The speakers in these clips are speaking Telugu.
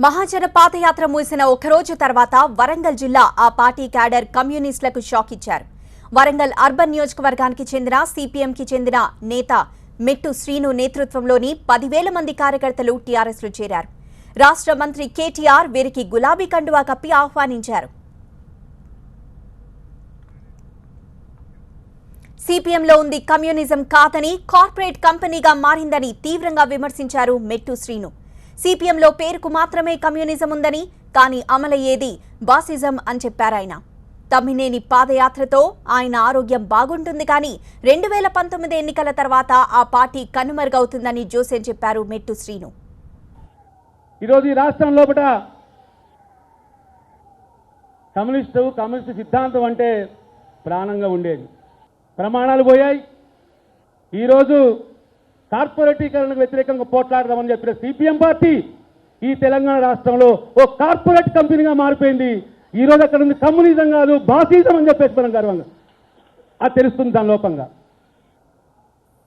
మహాజన పాదయాత్ర ముగిసిన ఒకరోజు తర్వాత వరంగల్ జిల్లా ఆ పార్టీ క్యాడర్ కమ్యూనిస్టులకు షాక్ ఇచ్చారు. వరంగల్ అర్బన్ నియోజకవర్గానికి చెందిన సిపిఎంకి చెందిన నేత మెట్టు శ్రీను నేతృత్వంలోని 10,000 మంది కార్యకర్తలు టీఆర్ఎస్లో చేరారు. రాష్ట్ర మంత్రి కేటీఆర్ వీరికి గులాబీ కండువా కప్పి ఆహ్వానించారు. సిపిఎంలో ఉంది కమ్యూనిజం కాదని కార్పొరేట్ కంపెనీగా మారిందని తీవ్రంగా విమర్శించారు మెట్టు శ్రీను. సిపిఎంలో పేరుకు మాత్రమే కమ్యూనిజం ఉందని, కానీ అమలయ్యేది బాసిజం అని చెప్పారాయన. తమ్మినేని పాదయాత్రతో ఆయన ఆరోగ్యం బాగుంటుంది కానీ 2019 ఎన్నికల తర్వాత ఆ పార్టీ కనుమరుగవుతుందని జోసెన్ చెప్పారు మెట్టు శ్రీను. ఈరోజు ఈ రాష్ట్రం లోపల కమ్యూనిస్టు సిద్ధాంతం అంటే ప్రాణంగా ఉండేది. ప్రమాణాలు పోయాయి. ఈరోజు కార్పొరేటీకరణకు వ్యతిరేకంగా పోట్లాడదామని చెప్పిన సిపిఎం పార్టీ ఈ తెలంగాణ రాష్ట్రంలో ఓ కార్పొరేట్ కంపెనీగా మారిపోయింది. ఈరోజు అక్కడ ఉంది కమ్యూనిజం కాదు బాసిజం అని చెప్పేసి మనం గర్వంగా అది తెలుస్తుంది. దాని లోపంగా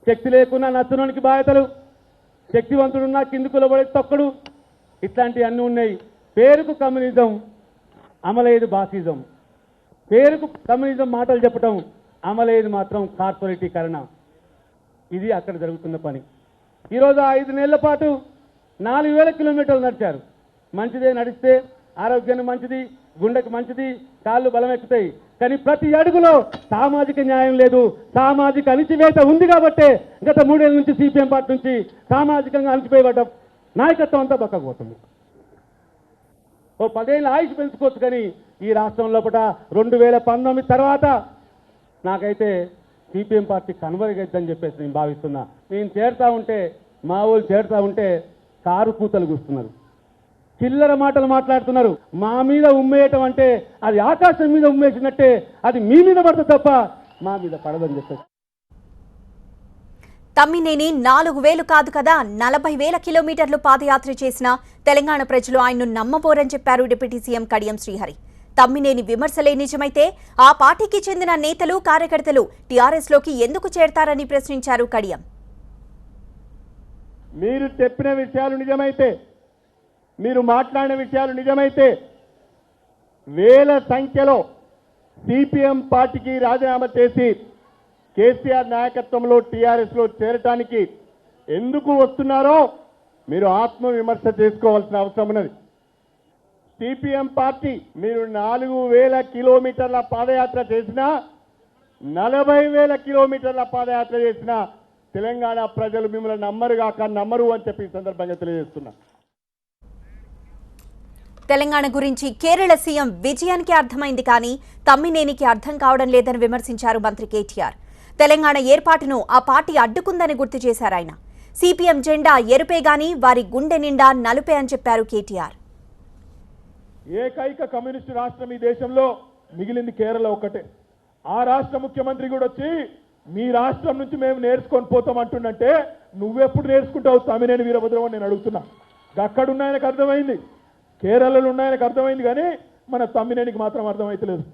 శక్తి లేకున్నా నచ్చడానికి బాధ్యతలు, శక్తివంతుడున్నా కిందికుల పడే తొక్కడు, ఇట్లాంటివి అన్నీ ఉన్నాయి. పేరుకు కమ్యూనిజం, అమలయ్యేది బాసిజం. పేరుకు కమ్యూనిజం మాటలు చెప్పటం, అమలయ్యేది మాత్రం కార్పొరేటీకరణ. ఇది అక్కడ జరుగుతున్న పని. ఈరోజు 5 నెలల పాటు 4,000 కిలోమీటర్లు నడిచారు. మంచిదే, నడిస్తే ఆరోగ్యానికి మంచిది, గుండెకు మంచిది, కాళ్ళు బలం ఎక్కుతాయి. కానీ ప్రతి అడుగులో సామాజిక న్యాయం లేదు, సామాజిక అణిచివేత ఉంది. కాబట్టే గత 3 ఏళ్ళ నుంచి సిపిఎం పార్టీ నుంచి సామాజికంగా అణిచివేయబడ్డ నాయకత్వం అంతా పక్కకుపోతుంది. ఓ 10 ఏళ్ళ ఆయుష్ పెంచుకోవచ్చు, కానీ ఈ రాష్ట్రం లోపల 2019 తర్వాత నాకైతే సిపిఎం పార్టీ కన్వర్గైద్దని చెప్పేసి నేను భావిస్తున్నా. నేను చేరుతా ఉంటే, మా వాళ్ళు చేరుతా ఉంటే కారు కూతలు కూస్తున్నారు, చిల్లర మాటలు మాట్లాడుతున్నారు. మా మీద ఉమ్మేయటం అంటే అది ఆకాశం మీద ఉమ్మేసినట్టే, అది మీ మీద పడుతుంది తప్ప మా మీద పడదని చెప్పేసి. తమ్మినేని 4,000 కాదు కదా 40,000 కిలోమీటర్లు పాదయాత్ర చేసిన తెలంగాణ ప్రజలు ఆయన్ను నమ్మబోరని చెప్పారు డిప్యూటీ సీఎం కడియం శ్రీహరి. తమ్మినేని విమర్శలే నిజమైతే ఆ పార్టీకి చెందిన నేతలు, కార్యకర్తలు టీఆర్ఎస్లోకి ఎందుకు చేరతారని ప్రశ్నించారు కడియం. మీరు చెప్పిన విషయాలు నిజమైతే, మీరు మాట్లాడిన విషయాలు నిజమైతే, వేల సంఖ్యలో సిపిఎం పార్టీకి రాజీనామా చేసి కేసీఆర్ నాయకత్వంలో టీఆర్ఎస్లో చేరటానికి ఎందుకు వస్తున్నారో మీరు ఆత్మవిమర్శ చేసుకోవాల్సిన అవసరం ఉన్నది. సిపిఎం పార్టీ మీరు 4,000 కిలోమీటర్ల పాదయాత్ర చేసినా, 40,000 కిలోమీటర్ల పాదయాత్ర చేసినా తెలంగాణ ప్రజలు మిమ్మల్ని నమ్మరు అని చెప్పి ఈ సందర్భంగా తెలియజేస్తున్నా. తెలంగాణ గురించి కేరళ సీఎం విజయానికి అర్థమైంది కానీ తమ్మినేనికి అర్థం కావడం లేదని విమర్శించారు మంత్రి కేటీఆర్. తెలంగాణ ఏర్పాటును ఆ పార్టీ అడ్డుకుందని గుర్తు చేశారు ఆయన. సిపిఎం జెండా ఎరుపే గాని వారి గుండె నిండా నలుపే అని చెప్పారు కేటీఆర్. ఏకైక కమ్యూనిస్టు రాష్ట్రం ఈ దేశంలో మిగిలింది కేరళ ఒక్కటే. ఆ రాష్ట్ర ముఖ్యమంత్రి కూడా వచ్చి మీ రాష్ట్రం నుంచి మేము నేర్చుకొని పోతాం అంటుండంటే నువ్వెప్పుడు నేర్చుకుంటావు తమ్మినేని వీరభద్రం అని నేను అడుగుతున్నా. అక్కడున్న ఆయనకు అర్థమైంది, కేరళలో ఉన్న ఆయనకు అర్థమైంది, కానీ మన తమ్మినేనికి మాత్రం అర్థమైతలేదు.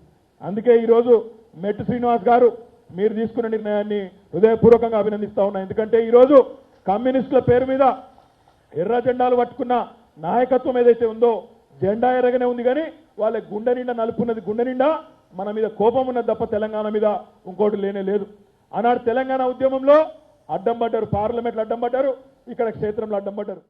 అందుకే ఈరోజు మెట్టు శ్రీనివాస్ గారు మీరు తీసుకున్న నిర్ణయాన్ని హృదయపూర్వకంగా అభినందిస్తా ఉన్నా. ఎందుకంటే ఈరోజు కమ్యూనిస్టుల పేరు మీద ఎర్ర జెండాలు పట్టుకున్న నాయకత్వం ఏదైతే ఉందో జెండా ఎర్రగానే ఉంది, కానీ వాళ్ళ గుండె నిండా నలుపున్నది. గుండె నిండా మన మీద కోపం ఉన్నది తప్ప తెలంగాణ మీద ఇంకోటి లేనే లేదు. ఆనాడు తెలంగాణ ఉద్యమంలో అడ్డం పడ్డారు, పార్లమెంట్లో అడ్డం పడ్డారు, ఇక్కడ క్షేత్రంలో అడ్డం పడ్డారు.